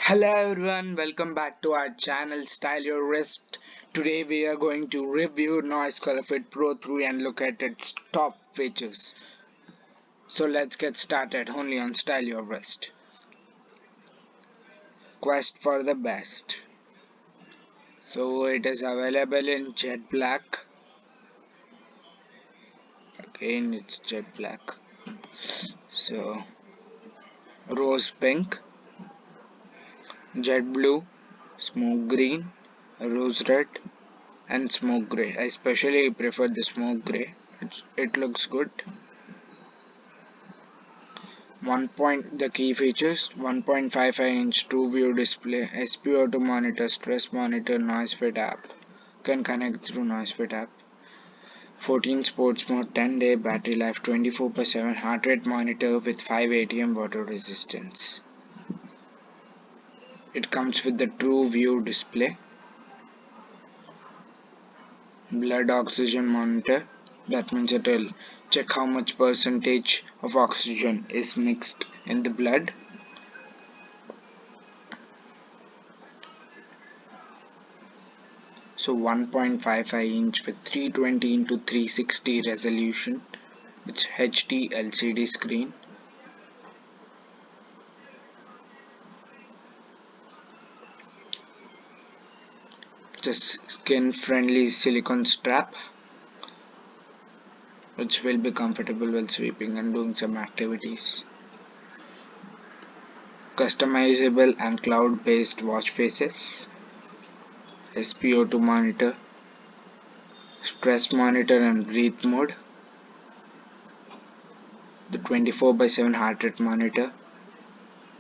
Hello everyone, welcome back to our channel Style Your Wrist. Today we are going to review ColorFit Pro 3 and look at its top features. So let's get started only on Style Your Wrist. Quest for the best. So it is available in jet black. Again it's jet black. So rose pink, jet blue, smoke green, rose red and smoke grey. I especially prefer the smoke grey. It looks good. The key features: 1.55-inch true-view display, SpO2 monitor, stress monitor, noise fit app. Can connect through noise fit app. 14 sports mode, 10-day battery life, 24/7 heart rate monitor with 5 ATM water resistance. It comes with the true view display, blood oxygen monitor. That means it will check how much percentage of oxygen is mixed in the blood. So 1.55-inch with 320x360 resolution. It's HD LCD screen. It's a skin-friendly silicone strap, which will be comfortable while sweeping and doing some activities. Customizable and cloud-based watch faces. SpO2 monitor, stress monitor and breathe mode. The 24/7 heart rate monitor.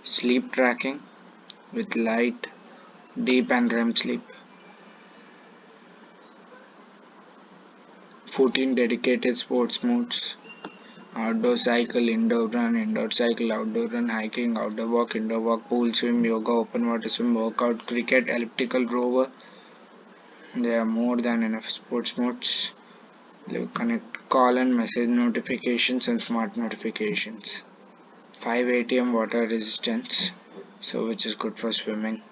Sleep tracking with light, deep and REM sleep. 14 dedicated sports modes: outdoor cycle, indoor run, indoor cycle, outdoor run, hiking, outdoor walk, indoor walk, pool swim, yoga, open water swim, workout, cricket, elliptical rover. There are more than enough sports modes. They connect call and message notifications and smart notifications. 5 ATM water resistance, so which is good for swimming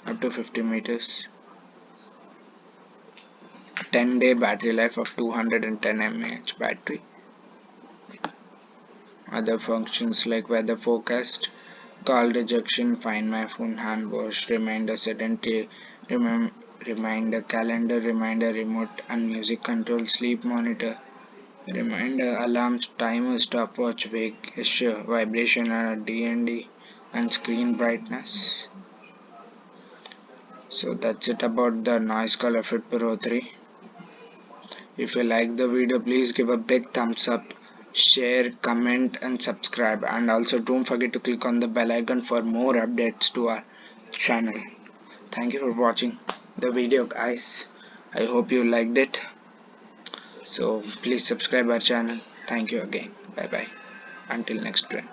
up to 50 meters. 10-day battery life of 210 mAh battery. Other functions like weather forecast, call rejection, find my phone, hand wash, reminder, sedentary, reminder, calendar, reminder, remote and music control, sleep monitor, reminder, alarms, timer, stopwatch, wake, gesture, vibration, D&D, and screen brightness. So that's it about the ColorFit Pro 3. If you like the video, please give a big thumbs up, share, comment and subscribe, and also don't forget to click on the bell icon for more updates to our channel. Thank you for watching the video, guys. I hope you liked it. So please subscribe our channel. Thank you again. Bye bye. Until next time.